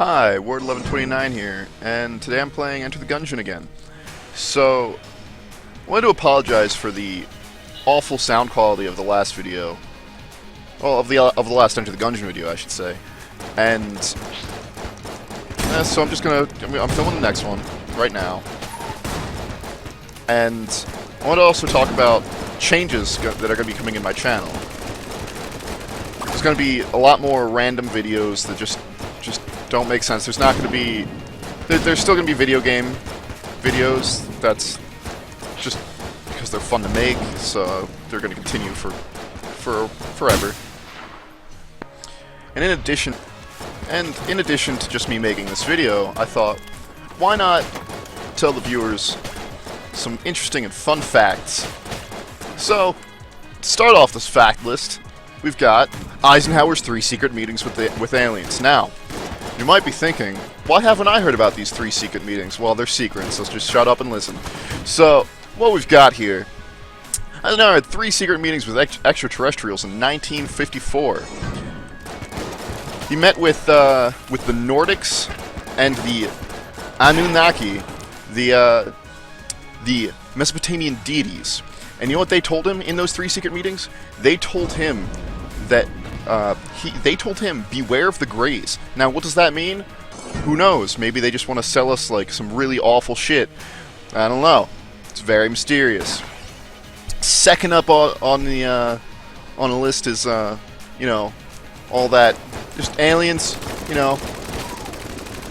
Hi, Ward1129 here, and today I'm playing Enter the Gungeon again. So, I wanted to apologize for the awful sound quality of the last video. Well, of the last Enter the Gungeon video, I should say. And so I'm filming the next one right now. And I want to also talk about changes that are going to be coming in my channel. There's going to be a lot more random videos that just don't make sense. There's not going to be... There's still going to be video game videos. That's just because they're fun to make, so they're going to continue for forever. And in addition to just me making this video, I thought, why not tell the viewers some interesting and fun facts? So, to start off this fact list, we've got Eisenhower's 3 secret meetings with aliens. Now, you might be thinking, why haven't I heard about these 3 secret meetings? Well, they're secrets, so just shut up and listen. So, what we've got here, Eisenhower had 3 secret meetings with extraterrestrials in 1954. He met with the Nordics and the Anunnaki, the Mesopotamian deities. And you know what they told him in those 3 secret meetings? They told him that they told him, beware of the Greys. Now, what does that mean? Who knows? Maybe they just want to sell us like some really awful shit. I don't know. It's very mysterious. Second up on the list is you know, all that, just aliens. You know,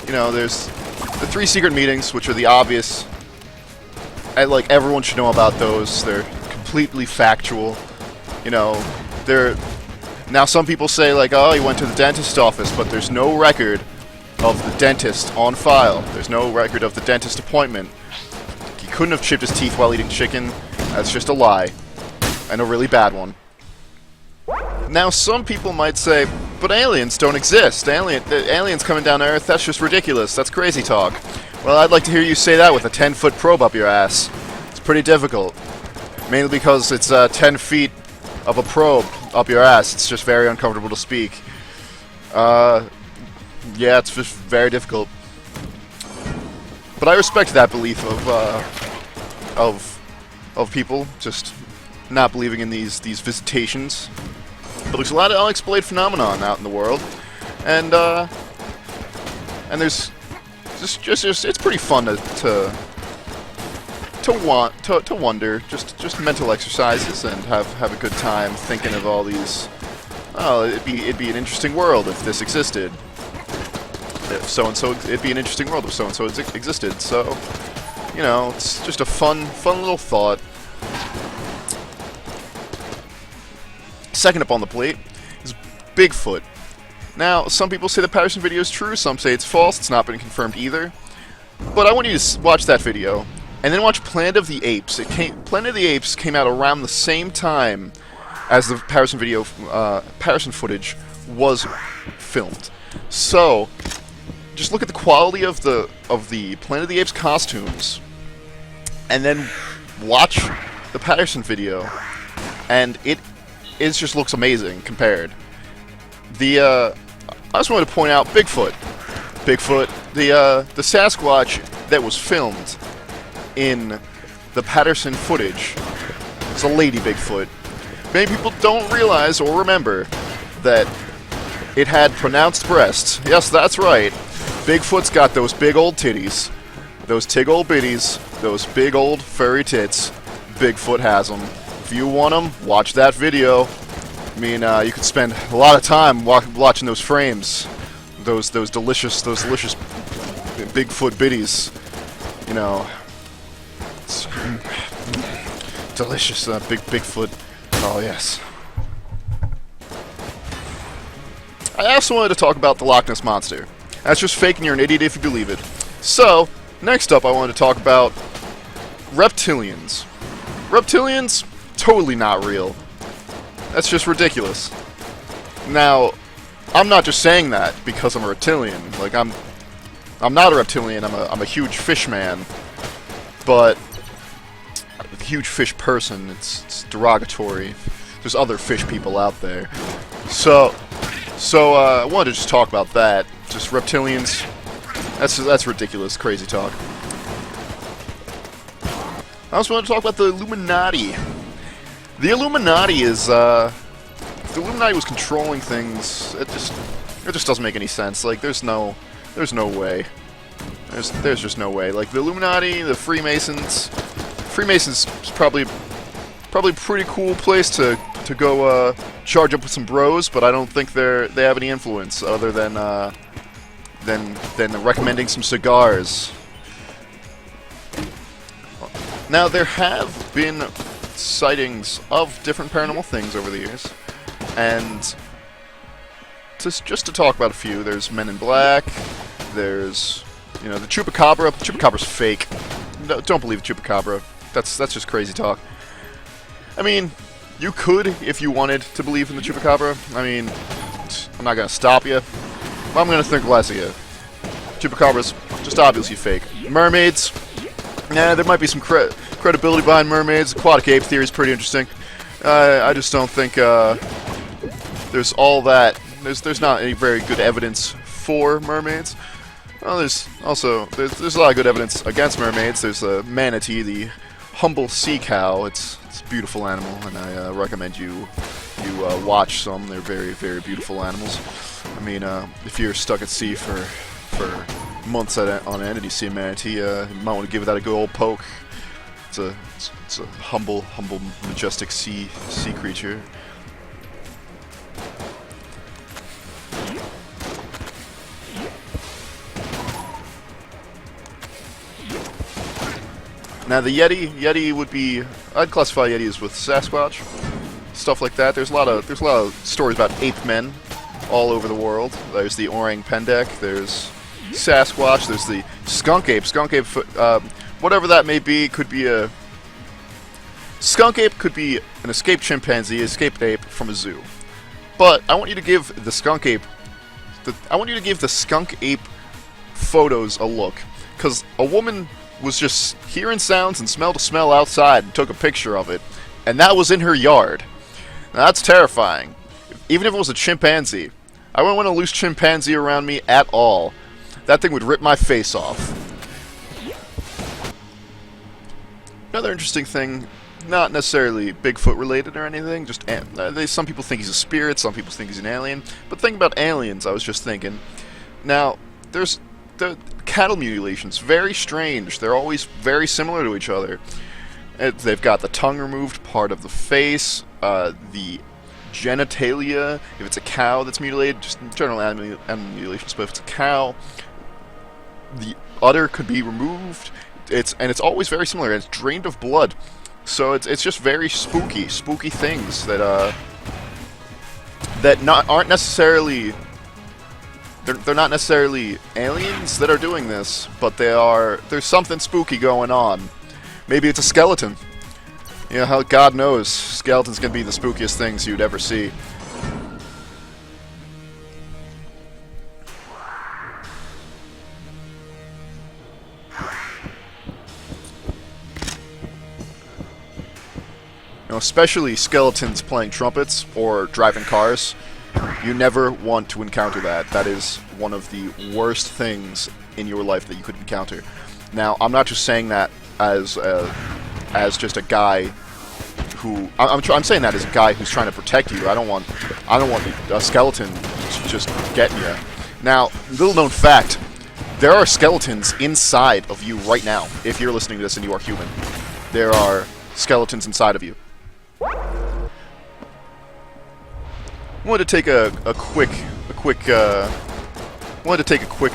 there's the 3 secret meetings, which are the obvious. Like, everyone should know about those. They're completely factual. You know, they're... Now, some people say, like, oh, he went to the dentist's office, but there's no record of the dentist on file. There's no record of the dentist appointment. He couldn't have chipped his teeth while eating chicken. That's just a lie. And a really bad one. Now, some people might say, but aliens don't exist. Aliens coming down to Earth, that's just ridiculous. That's crazy talk. Well, I'd like to hear you say that with a 10-foot probe up your ass. It's pretty difficult. Mainly because it's 10 feet of a probe up your ass. It's just very uncomfortable to speak. Yeah, it's just very difficult. But I respect that belief of people just not believing in these visitations. But there's a lot of unexplained phenomenon out in the world, and there's just it's pretty fun to wonder, just mental exercises, and have a good time thinking of all these. Oh, it'd be an interesting world if this existed. If so and so, it'd be an interesting world if so and so existed. So, you know, it's just a fun little thought. Second up on the plate is Bigfoot. Now, some people say the Patterson video is true, some say it's false. It's not been confirmed either. But I want you to watch that video, and then watch Planet of the Apes. Planet of the Apes came out around the same time as the Patterson video, Patterson footage was filmed. So, just look at the quality of the Planet of the Apes costumes, and then watch the Patterson video, and it just looks amazing compared. I just wanted to point out Bigfoot. The Sasquatch that was filmed in the Patterson footage is a lady Bigfoot. Many people don't realize or remember that it had pronounced breasts. Yes, that's right. Bigfoot's got those big old titties. Those tig old bitties. Those big old furry tits. Bigfoot has them. If you want them, watch that video. I mean, you could spend a lot of time watching those frames, those delicious Bigfoot biddies. You know, it's delicious Bigfoot. Oh yes. I also wanted to talk about the Loch Ness Monster. That's just fake, and you're an idiot if you believe it. So, next up, I wanted to talk about reptilians. Reptilians, totally not real. That's just ridiculous. Now, I'm not just saying that because I'm a reptilian. Like, I'm not a reptilian. I'm a huge fish man, but a huge fish person. It's derogatory. There's other fish people out there. So I wanted to just talk about that just reptilians. That's ridiculous, crazy talk. I also want to talk about the Illuminati. The Illuminati is, if the Illuminati was controlling things, it just doesn't make any sense. Like, there's no way. There's just no way. Like, the Illuminati, the Freemasons is probably a pretty cool place to go charge up with some bros, but I don't think they have any influence other than recommending some cigars. Now, there have been sightings of different paranormal things over the years, and just to talk about a few, there's Men in Black, there's, you know, the Chupacabra. The Chupacabra's fake. No, don't believe the Chupacabra. That's just crazy talk. I mean, you could if you wanted to believe in the Chupacabra. I mean, I'm not gonna stop you, but I'm gonna think less of you. Chupacabra's just obviously fake. Mermaids. Yeah, there might be some credibility behind mermaids. Aquatic ape theory is pretty interesting. I just don't think there's all that. There's not any very good evidence for mermaids. Well, there's a lot of good evidence against mermaids. There's the manatee, the humble sea cow. It's a beautiful animal, and I recommend you watch some. They're very, very beautiful animals. I mean, if you're stuck at sea for months on end and you see a manatee, you might want to give that a good old poke. It's a humble, majestic sea creature. Now the Yeti would be, I'd classify Yetis with Sasquatch, stuff like that. There's a lot of stories about ape men all over the world. There's the orang pendek. There's Sasquatch. There's the skunk ape. Skunk ape, whatever that may be, could be a skunk ape. Could be an escaped chimpanzee, escaped ape from a zoo. But I want you to give the skunk ape, photos a look, because a woman was just hearing sounds and smelled a smell outside and took a picture of it, and that was in her yard. Now, that's terrifying. Even if it was a chimpanzee, I wouldn't want a loose chimpanzee around me at all. That thing would rip my face off. Another interesting thing, not necessarily Bigfoot related or anything, just some people think he's a spirit, some people think he's an alien. But think about aliens, I was just thinking. Now, there's the cattle mutilations, very strange. They're always very similar to each other. They've got the tongue removed, part of the face, the genitalia, if it's a cow that's mutilated, just general animal mutilations, but if it's a cow, the udder could be removed. It's always very similar. It's drained of blood, so it's just very spooky things that aren't necessarily. They're not necessarily aliens that are doing this, but there's something spooky going on. Maybe it's a skeleton. You know how God knows skeletons can be the spookiest things you'd ever see. You know, especially skeletons playing trumpets or driving cars. You never want to encounter that. That is one of the worst things in your life that you could encounter. Now, I'm not just saying that as just a guy who I'm saying that as a guy who's trying to protect you. I don't want a skeleton just getting you. Now, little known fact, there are skeletons inside of you right now. If you're listening to this and you are human, there are skeletons inside of you. I wanted to take a quick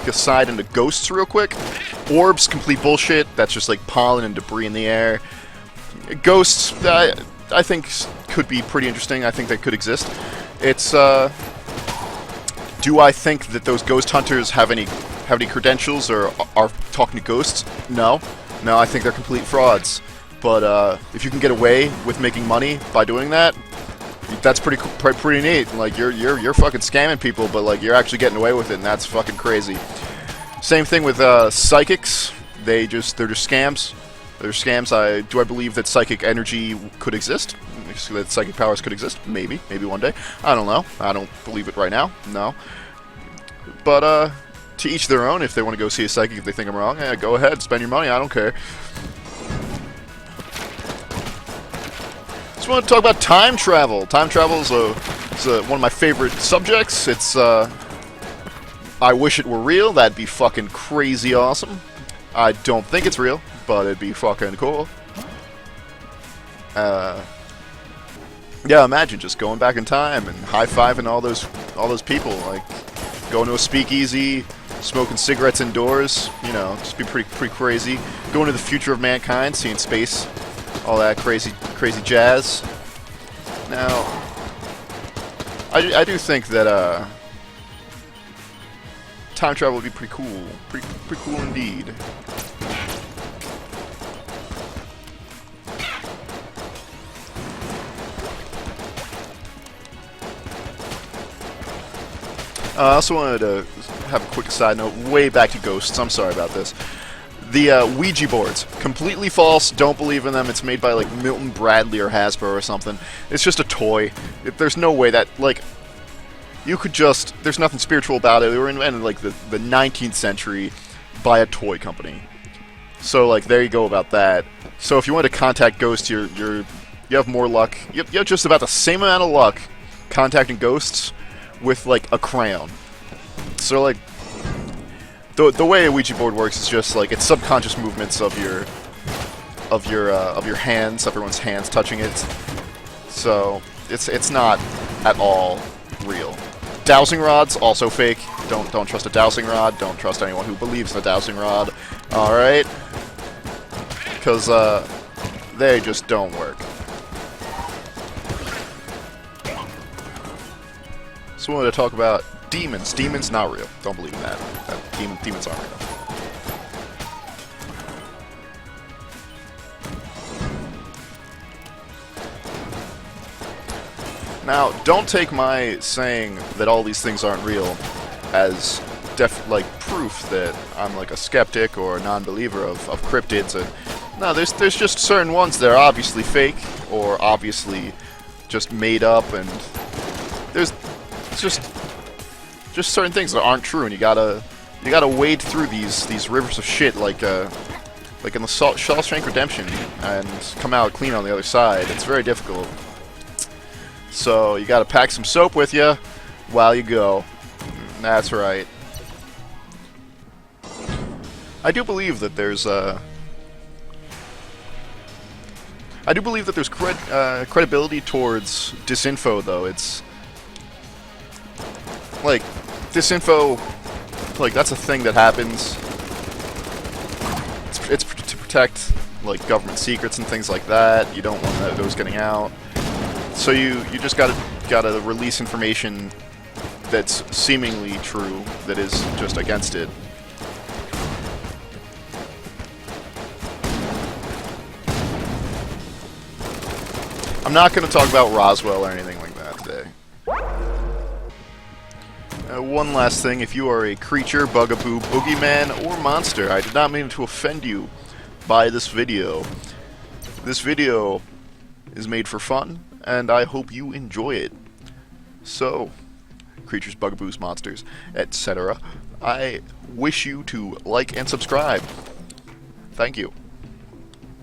aside into ghosts real quick. Orbs, complete bullshit. That's just like pollen and debris in the air. Ghosts, I think could be pretty interesting. I think they could exist. It's do I think that those ghost hunters have any credentials or are talking to ghosts? No, I think they're complete frauds. But if you can get away with making money by doing that, that's pretty neat. Like you're fucking scamming people, but like you're actually getting away with it, and that's fucking crazy. Same thing with psychics. They're just scams. They're scams. Do I believe that psychic energy could exist? That psychic powers could exist? Maybe one day. I don't know. I don't believe it right now. No. But to each their own. If they want to go see a psychic, if they think I'm wrong, yeah, go ahead, spend your money. I don't care. Just want to talk about time travel. Time travel is one of my favorite subjects. It's I wish it were real. That'd be fucking crazy awesome. I don't think it's real, but it'd be fucking cool. Yeah, imagine just going back in time and high-fiving all those people, like going to a speakeasy, smoking cigarettes indoors. You know, just be pretty crazy. Going to the future of mankind, seeing space, all that crazy jazz. Now, I do think that time travel would be pretty cool, pretty cool indeed. I also wanted to have a quick side note, way back to ghosts. I'm sorry about this. The Ouija boards, completely false. Don't believe in them. It's made by like Milton Bradley or Hasbro or something. It's just a toy. There's no way that, like, you could just. There's nothing spiritual about it. They were invented like the 19th century by a toy company. So like there you go about that. So if you want to contact ghosts, you have more luck. You have just about the same amount of luck contacting ghosts with like a crayon. So like the way a Ouija board works is just like it's subconscious movements of your hands, everyone's hands touching it. So it's not at all real. Dowsing rods also fake. Don't trust a dowsing rod. Don't trust anyone who believes in a dowsing rod. All right, because they just don't work. So I wanted to talk about demons. Demons not real. Don't believe in that. Demons aren't real. Now, don't take my saying that all these things aren't real as like proof that I'm like a skeptic or a non-believer of cryptids. And no, there's just certain ones that are obviously fake or obviously just made up, and there's just certain things that aren't true, and you gotta wade through these rivers of shit like in the Shawshank Redemption and come out clean on the other side. It's very difficult. So you gotta pack some soap with you while you go. That's right. I do believe that there's credibility towards disinfo, though. It's like disinfo, like that's a thing that happens. It's to protect like government secrets and things like that. You don't want those getting out. So you just gotta release information that's seemingly true that is just against it. I'm not going to talk about Roswell or anything like that today. One last thing, if you are a creature, bugaboo, boogeyman, or monster, I did not mean to offend you by this video. This video is made for fun, and I hope you enjoy it. So, creatures, bugaboos, monsters, etc. I wish you to like and subscribe. Thank you.